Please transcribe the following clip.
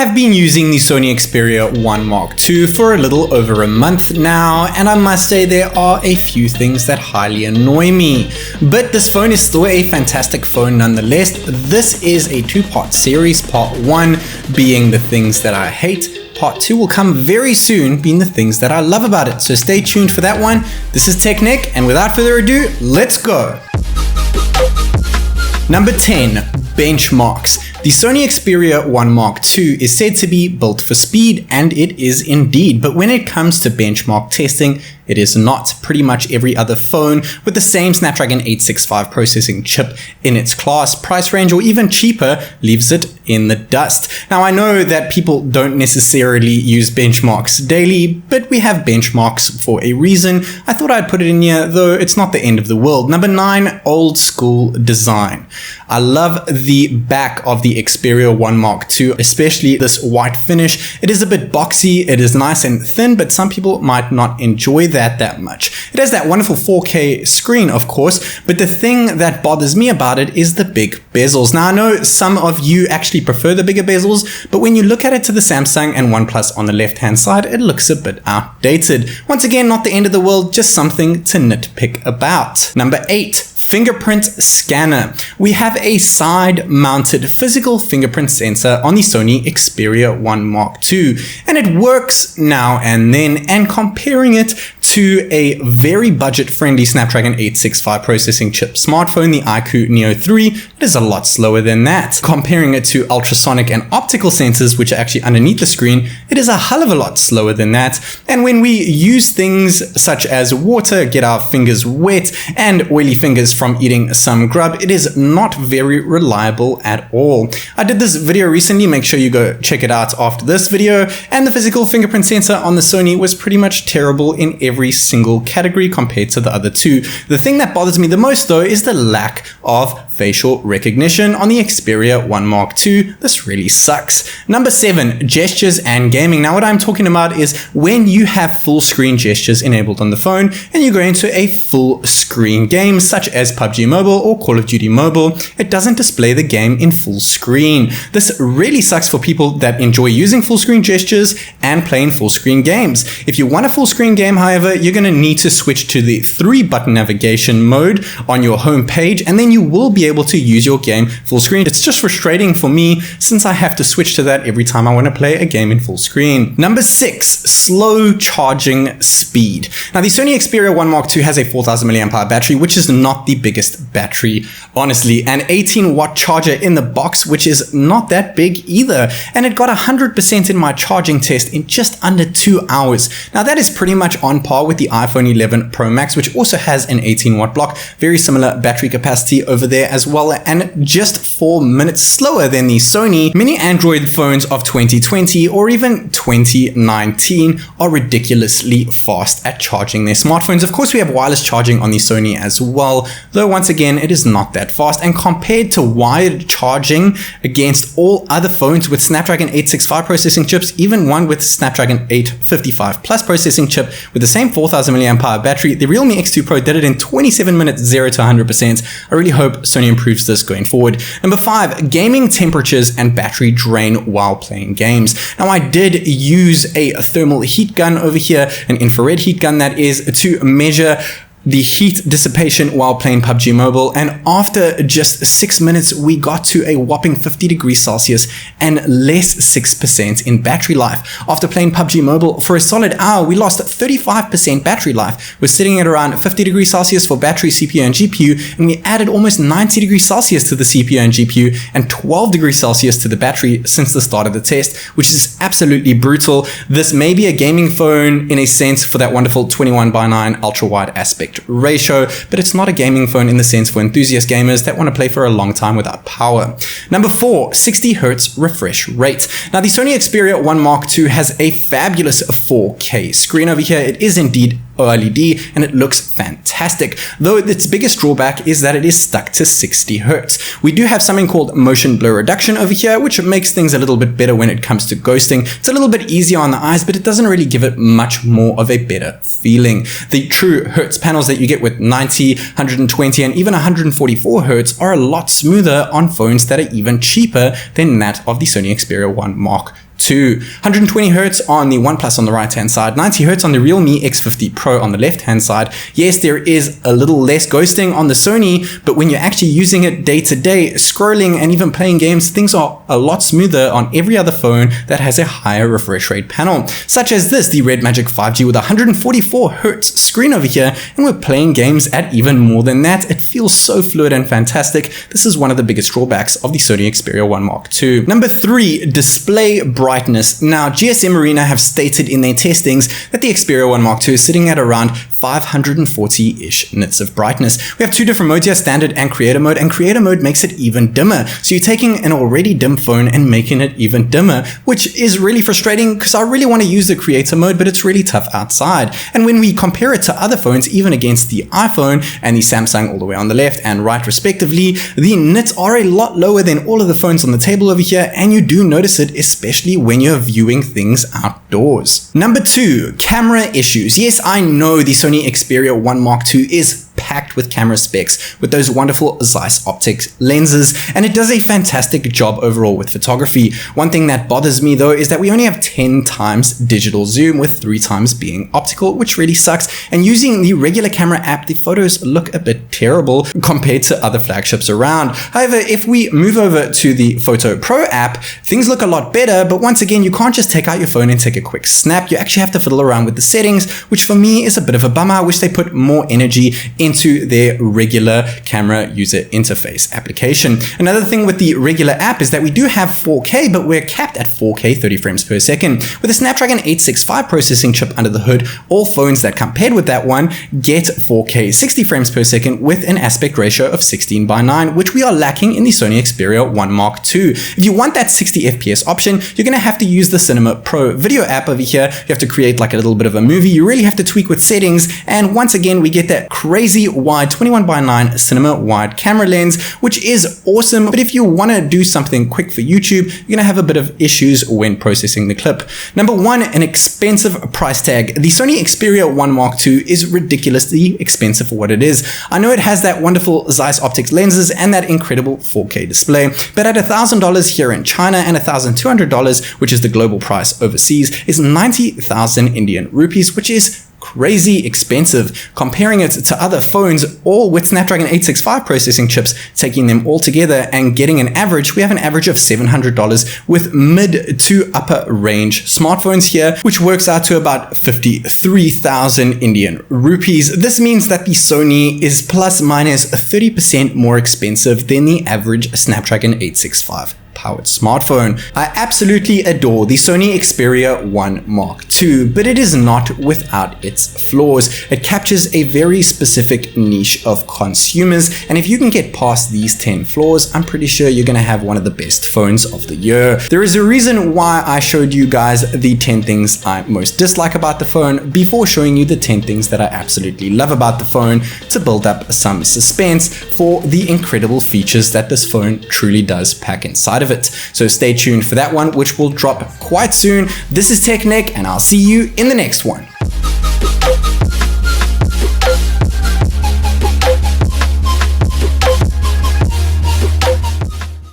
have been using the Sony Xperia 1 Mark II for a little over a month now, and I must say there are a few things that highly annoy me. But this phone is still a fantastic phone nonetheless. This is a two-part series, part 1 being the things that I hate, part 2 will come very soon being the things that I love about it. So stay tuned for that one. This is TechNick, and without further ado, let's go. Number 10, benchmarks. The Sony Xperia 1 Mark II is said to be built for speed, and it is indeed, but when it comes to benchmark testing, it is not. Pretty much every other phone with the same Snapdragon 865 processing chip in its class, price range, or even cheaper leaves it in the dust. Now, I know that people don't necessarily use benchmarks daily, but we have benchmarks for a reason. I thought I'd put it in here, though it's not the end of the world. Number 9, old school design. I love the back of the Xperia 1 Mark II, especially this white finish. It is a bit boxy, it is nice and thin, but some people might not enjoy that much. It has that wonderful 4K screen, of course, but the thing that bothers me about it is the big bezels. Now, I know some of you actually prefer the bigger bezels, but when you look at it to the Samsung and OnePlus on the left-hand side, it looks a bit outdated. Once again, not the end of the world, just something to nitpick about. Number 8, fingerprint scanner. We have a side-mounted physical fingerprint sensor on the Sony Xperia 1 Mark II, and it works now and then, and comparing it to a very budget-friendly Snapdragon 865 processing chip smartphone, the iQOO Neo 3, it is a lot slower than that. Comparing it to ultrasonic and optical sensors, which are actually underneath the screen, it is a hell of a lot slower than that. And when we use things such as water, get our fingers wet, and oily fingers from eating some grub, it is not very reliable at all. I did this video recently, make sure you go check it out after this video, and the physical fingerprint sensor on the Sony was pretty much terrible in every single category compared to the other two. The thing that bothers me the most though is the lack of facial recognition on the Xperia 1 Mark II. This really sucks. Number 7, gestures and gaming. Now, what I'm talking about is when you have full screen gestures enabled on the phone and you go into a full screen game such as PUBG Mobile or Call of Duty Mobile, it doesn't display the game in full screen. This really sucks for people that enjoy using full screen gestures and playing full screen games. If you want a full screen game, however, you're going to need to switch to the 3-button navigation mode on your home page, and then you will be able to use your game full screen. It's just frustrating for me since I have to switch to that every time I want to play a game in full screen. Number 6, slow charging speed. Now, the Sony Xperia 1 Mark II has a 4000 mAh battery, which is not the biggest battery, honestly. An 18-watt charger in the box, which is not that big either. And it got 100% in my charging test in just under 2 hours. Now, that is pretty much on par with the iPhone 11 Pro Max, which also has an 18-watt block. Very similar battery capacity over there as well, and just 4 minutes slower than the Sony. Many Android phones of 2020 or even 2019 are ridiculously fast at charging their smartphones. Of course, we have wireless charging on the Sony as well, though once again, it is not that fast. And compared to wired charging against all other phones with Snapdragon 865 processing chips, even one with Snapdragon 855 Plus processing chip with the same 4000 mAh battery, the Realme X2 Pro did it in 27 minutes, 0 to 100%. I really hope Sony improves this going forward. Number 5, gaming temperatures and battery drain while playing games. Now, I did use a thermal heat gun over here, an infrared heat gun that is, to measure the heat dissipation while playing PUBG Mobile, and after just 6 minutes we got to a whopping 50 degrees Celsius and less 6% in battery life. After playing PUBG Mobile for a solid hour, we lost 35% battery life. We're sitting at around 50 degrees Celsius for battery, CPU, and GPU, and we added almost 90 degrees Celsius to the CPU and GPU and 12 degrees Celsius to the battery since the start of the test, which is absolutely brutal. This may be a gaming phone in a sense for that wonderful 21:9 ultra-wide aspect ratio, but it's not a gaming phone in the sense for enthusiast gamers that want to play for a long time without power. Number 4, 60 Hz refresh rate. Now, the Sony Xperia 1 Mark II has a fabulous 4K screen over here. It is indeed OLED and it looks fantastic, though its biggest drawback is that it is stuck to 60 Hz. We do have something called motion blur reduction over here, which makes things a little bit better when it comes to ghosting. It's a little bit easier on the eyes, but it doesn't really give it much more of a better feeling. The true Hertz panels that you get with 90, 120, and even 144 Hertz are a lot smoother on phones that are even cheaper than that of the Sony Xperia 1 Mark 2. 120 Hz on the OnePlus on the right hand side, 90 Hz on the Realme X50 Pro on the left hand side. Yes, there is a little less ghosting on the Sony, but when you're actually using it day to day, scrolling and even playing games, things are a lot smoother on every other phone that has a higher refresh rate panel, such as this, the Red Magic 5G with 144 Hz screen over here, and we're playing games at even more than that. It feels so fluid and fantastic. This is one of the biggest drawbacks of the Sony Xperia 1 Mark II. Number 3, display brightness. Now, GSM Arena have stated in their testings that the Xperia 1 Mark II is sitting at around 540-ish nits of brightness. We have 2 different modes here, standard and creator mode makes it even dimmer. So you're taking an already dim phone and making it even dimmer, which is really frustrating because I really want to use the creator mode, but it's really tough outside. And when we compare it to other phones, even against the iPhone and the Samsung all the way on the left and right respectively, the nits are a lot lower than all of the phones on the table over here, and you do notice it, especially when you're viewing things outdoors. Number 2, camera issues. Yes, I know the Sony Xperia 1 Mark II is packed with camera specs with those wonderful Zeiss optics lenses, and it does a fantastic job overall with photography. One thing that bothers me though is that we only have 10 times digital zoom with 3 times being optical, which really sucks. And using the regular camera app, the photos look a bit terrible compared to other flagships around. However, if we move over to the Photo Pro app, things look a lot better, but once again, you can't just take out your phone and take a quick snap. You actually have to fiddle around with the settings, which for me is a bit of a bummer. I wish they put more energy into their regular camera user interface application. Another thing with the regular app is that we do have 4K, but we're capped at 4K 30 frames per second. With a Snapdragon 865 processing chip under the hood, all phones that come paired with that one get 4K 60 frames per second with an aspect ratio of 16:9, which we are lacking in the Sony Xperia 1 Mark II. If you want that 60 FPS option, you're going to have to use the Cinema Pro video app over here. You have to create like a little bit of a movie. You really have to tweak with settings, and once again, we get that crazy wide 21:9 cinema wide camera lens, which is awesome. But if you want to do something quick for YouTube, you're going to have a bit of issues when processing the clip. Number 1, an expensive price tag. The Sony Xperia 1 Mark II is ridiculously expensive for what it is. I know it has that wonderful Zeiss optics lenses and that incredible 4K display, but at $1,000 here in China and $1,200, which is the global price overseas, is 90,000 Indian rupees, which is crazy expensive. Comparing it to other phones, all with Snapdragon 865 processing chips, taking them all together and getting an average, we have an average of $700 with mid to upper range smartphones here, which works out to about 53,000 Indian rupees. This means that the Sony is plus minus 30% more expensive than the average Snapdragon 865 powered smartphone. I absolutely adore the Sony Xperia 1 Mark II, but it is not without its flaws. It captures a very specific niche of consumers, and if you can get past these 10 flaws, I'm pretty sure you're going to have one of the best phones of the year. There is a reason why I showed you guys the 10 things I most dislike about the phone before showing you the 10 things that I absolutely love about the phone, to build up some suspense for the incredible features that this phone truly does pack inside of it. So stay tuned for that one, which will drop quite soon. This is TechNick, and I'll see you in the next one.